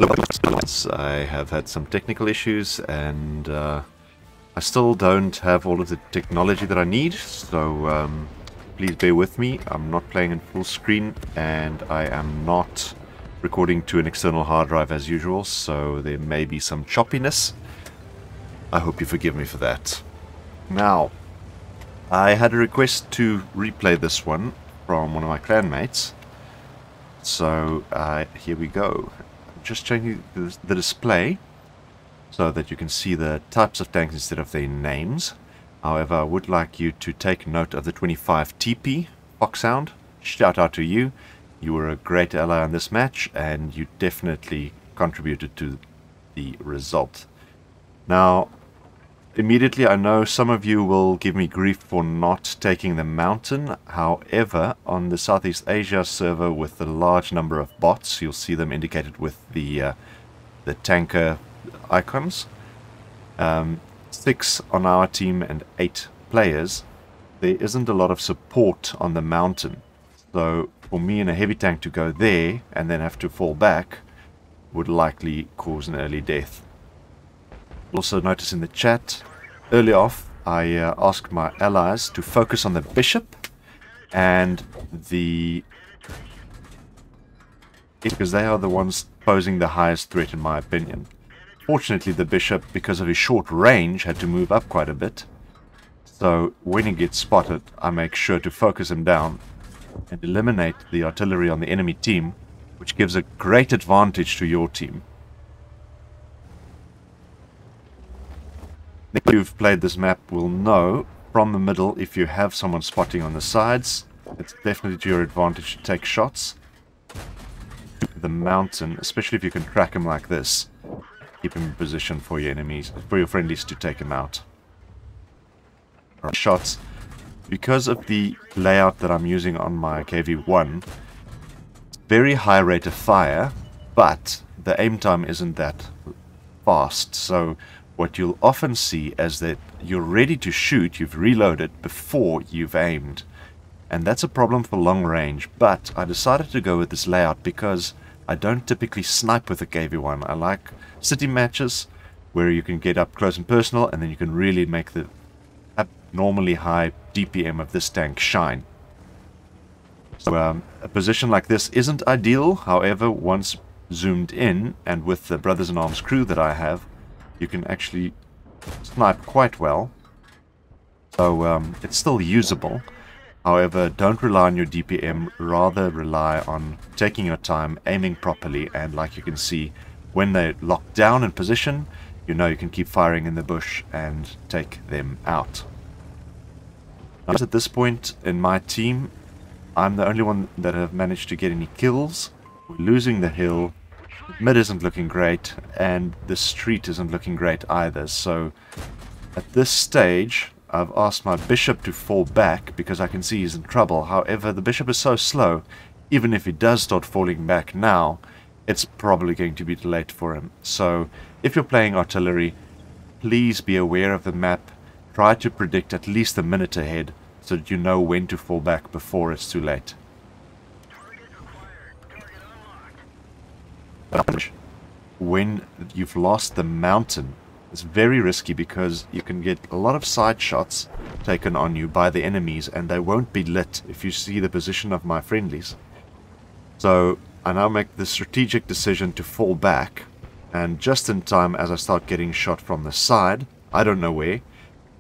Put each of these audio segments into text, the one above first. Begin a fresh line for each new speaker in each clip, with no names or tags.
I have had some technical issues, and I still don't have all of the technology that I need, so please bear with me. I'm not playing in full screen, and I am not recording to an external hard drive as usual, so there may be some choppiness. I hope you forgive me for that. Now, I had a request to replay this one from one of my clanmates, so here we go. Just changing the display so that you can see the types of tanks instead of their names. However, I would like you to take note of the 25 TP Foxhound. Shout out to you. You were a great ally on this match, and you definitely contributed to the result. Now, immediately I know some of you will give me grief for not taking the mountain. However, on the Southeast Asia server with the large number of bots, you'll see them indicated with the tanker icons. 6 on our team and 8 players. There isn't a lot of support on the mountain. So for me in a heavy tank to go there and then have to fall back would likely cause an early death. Also notice in the chat, early off, I asked my allies to focus on the bishop and because they are the ones posing the highest threat in my opinion. Fortunately, the bishop, because of his short range, had to move up quite a bit. So when he gets spotted, I make sure to focus him down and eliminate the artillery on the enemy team, which gives a great advantage to your team. If you've played this map will know from the middle, if you have someone spotting on the sides, it's definitely to your advantage to take shots. The mountain, especially if you can track him like this, keep him in position for your enemies, for your friendlies to take him out. Shots. Because of the layout that I'm using on my KV-1, very high rate of fire, but the aim time isn't that fast, so what you'll often see is that you're ready to shoot, you've reloaded before you've aimed. And that's a problem for long range, but I decided to go with this layout because I don't typically snipe with the KV-1. I like city matches where you can get up close and personal, and then you can really make the abnormally high DPM of this tank shine. So a position like this isn't ideal, however, once zoomed in, and with the Brothers in Arms crew that I have, you can actually snipe quite well. So it's still usable. However, don't rely on your DPM, rather rely on taking your time, aiming properly, and like you can see, when they're locked down in position, you know you can keep firing in the bush and take them out. Now, at this point in my team, I'm the only one that have managed to get any kills. We're losing the hill. Mid isn't looking great, and the street isn't looking great either. So at this stage, I've asked my bishop to fall back because I can see he's in trouble. However, the bishop is so slow, even if he does start falling back now, it's probably going to be too late for him. So if you're playing artillery, please be aware of the map. Try to predict at least a minute ahead so that you know when to fall back before it's too late. When you've lost the mountain, it's very risky because you can get a lot of side shots taken on you by the enemies, and they won't be lit if you see the position of my friendlies. So I now make the strategic decision to fall back, and just in time as I start getting shot from the side, I don't know where,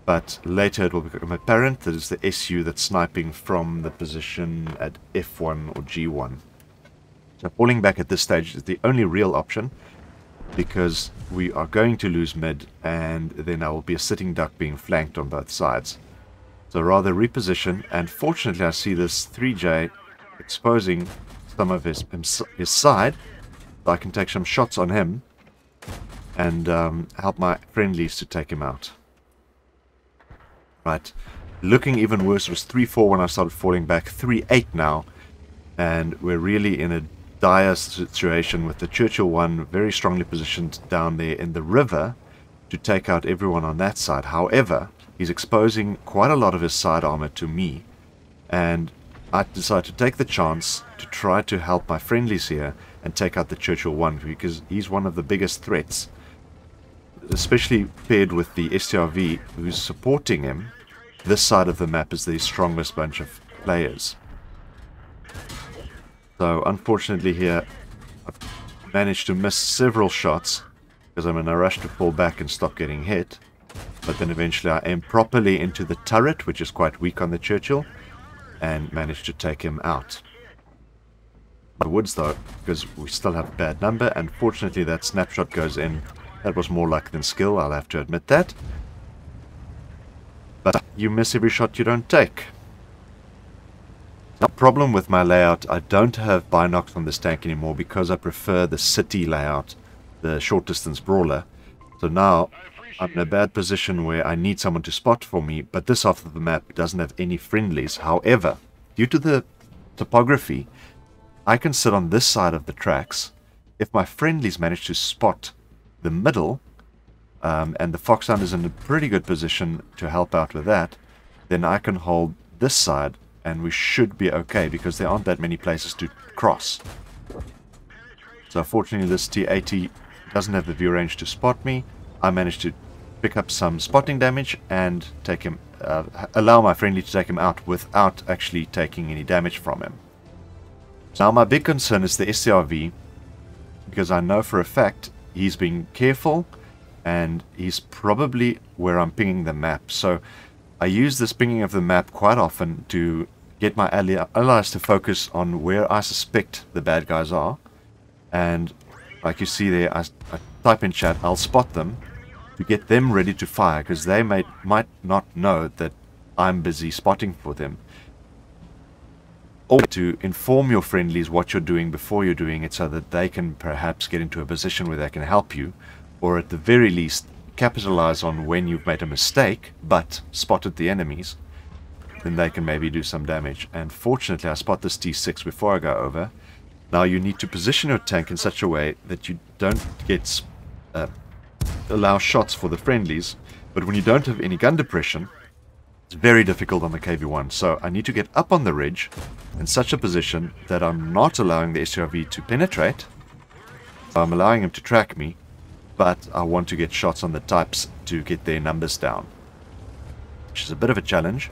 but later it will become apparent that it's the SU that's sniping from the position at F1 or G1. So falling back at this stage is the only real option, because we are going to lose mid, and then there will be a sitting duck being flanked on both sides. So rather reposition, and fortunately I see this 3J exposing some of his side, so I can take some shots on him and help my friendlies to take him out. Right, looking even worse. It was 3-4 when I started falling back, 3-8 now, and we're really in a dire situation with the Churchill one very strongly positioned down there in the river to take out everyone on that side. However, he's exposing quite a lot of his side armor to me, and I decided to take the chance to try to help my friendlies here and take out the Churchill 1, because he's one of the biggest threats, especially paired with the STRV who's supporting him. This side of the map is the strongest bunch of players. So unfortunately here I've managed to miss several shots because I'm in a rush to fall back and stop getting hit. But then eventually I aim properly into the turret, which is quite weak on the Churchill, and manage to take him out. The woods though, because we still have a bad number, and fortunately that snapshot goes in. That was more luck than skill, I'll have to admit that. But you miss every shot you don't take. The problem with my layout, I don't have binocs on this tank anymore because I prefer the city layout, the short distance brawler. So now I'm in a bad position where I need someone to spot for me, but this half of the map doesn't have any friendlies. However, due to the topography, I can sit on this side of the tracks. If my friendlies manage to spot the middle, and the Foxhound is in a pretty good position to help out with that, then I can hold this side and we should be okay because there aren't that many places to cross. So fortunately this T-80 doesn't have the view range to spot me. I managed to pick up some spotting damage and take him, allow my friendly to take him out without actually taking any damage from him. Now my big concern is the SCRV, because I know for a fact he's being careful and he's probably where I'm pinging the map. So I use this pinging of the map quite often to get my allies to focus on where I suspect the bad guys are. And like you see there, I type in chat, I'll spot them to get them ready to fire, because they might not know that I'm busy spotting for them. Or to inform your friendlies what you're doing before you're doing it, so that they can perhaps get into a position where they can help you, or at the very least capitalize on when you've made a mistake but spotted the enemies. Then they can maybe do some damage. And fortunately I spot this T6 before I go over. Now you need to position your tank in such a way that you don't get allow shots for the friendlies, but when you don't have any gun depression, it's very difficult on the KV-1. So I need to get up on the ridge in such a position that I'm not allowing the SRV to penetrate. I'm allowing him to track me, but I want to get shots on the types to get their numbers down, which is a bit of a challenge.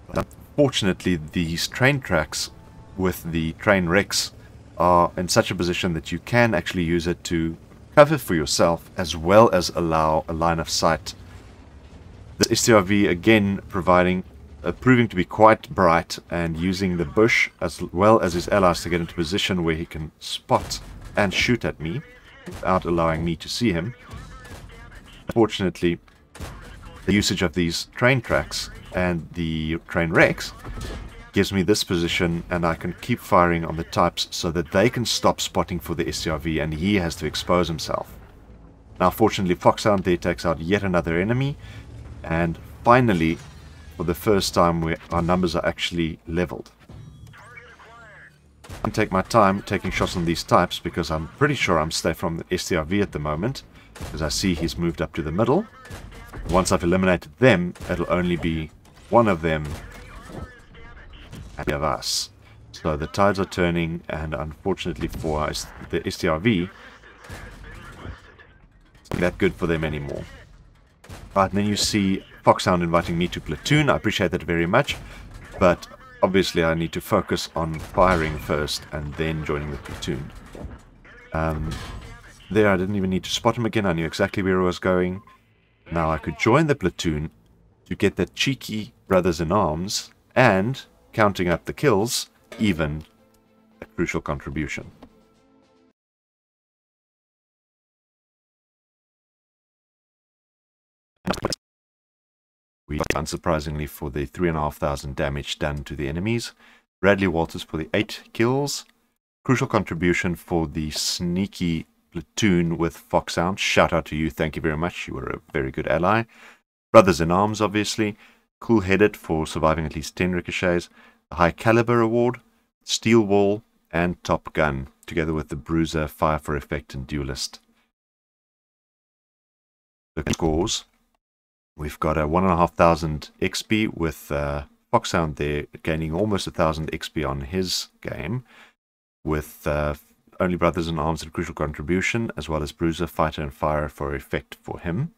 But unfortunately, these train tracks with the train wrecks are in such a position that you can actually use it to cover for yourself as well as allow a line of sight. The STRV again proving to be quite bright and using the bush as well as his allies to get into position where he can spot and shoot at me without allowing me to see him. Fortunately, the usage of these train tracks and the train wrecks gives me this position, and I can keep firing on the types so that they can stop spotting for the STRV and he has to expose himself. Now fortunately Foxhound there takes out yet another enemy, and finally for the first time our numbers are actually leveled. I can take my time taking shots on these types because I'm pretty sure I'm safe from the STRV at the moment, because I see he's moved up to the middle. Once I've eliminated them, it'll only be one of them and of us. So the tides are turning, and unfortunately for us, the STRV, it's not that good for them anymore. Right, and then you see Foxhound inviting me to platoon. I appreciate that very much, but obviously I need to focus on firing first and then joining the platoon. There I didn't even need to spot him again. I knew exactly where I was going. Now I could join the platoon to get that cheeky brothers-in-arms and, counting up the kills, even a crucial contribution. We unsurprisingly for the 3,500 damage done to the enemies. Radley Walters for the 8 kills. Crucial contribution for the sneaky platoon with Foxhound. Shout out to you, thank you very much. You were a very good ally. Brothers in Arms, obviously. Cool-headed for surviving at least 10 ricochets. The High Caliber Award. Steel Wall and Top Gun, together with the Bruiser, Fire for Effect and Duelist. The scores. We've got a 1,500 XP with Foxhound there gaining almost 1,000 XP on his game. with Only Brothers in Arms and Crucial Contribution, as well as Bruiser, Fighter, and Fire for effect for him.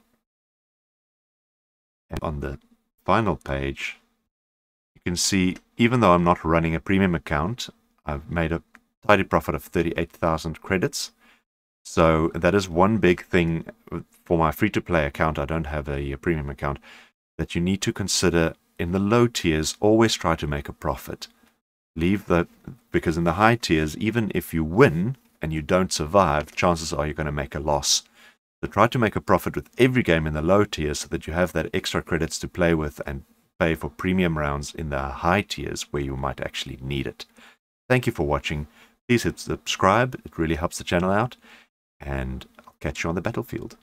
And on the final page, you can see, even though I'm not running a premium account, I've made a tidy profit of 38,000 credits. So that is one big thing for my free-to-play account. I don't have a premium account, that you need to consider. In the low tiers, always try to make a profit. Because in the high tiers, even if you win and you don't survive, chances are you're going to make a loss. So try to make a profit with every game in the low tiers so that you have that extra credits to play with and pay for premium rounds in the high tiers where you might actually need it. Thank you for watching. Please hit subscribe. It really helps the channel out. And I'll catch you on the battlefield.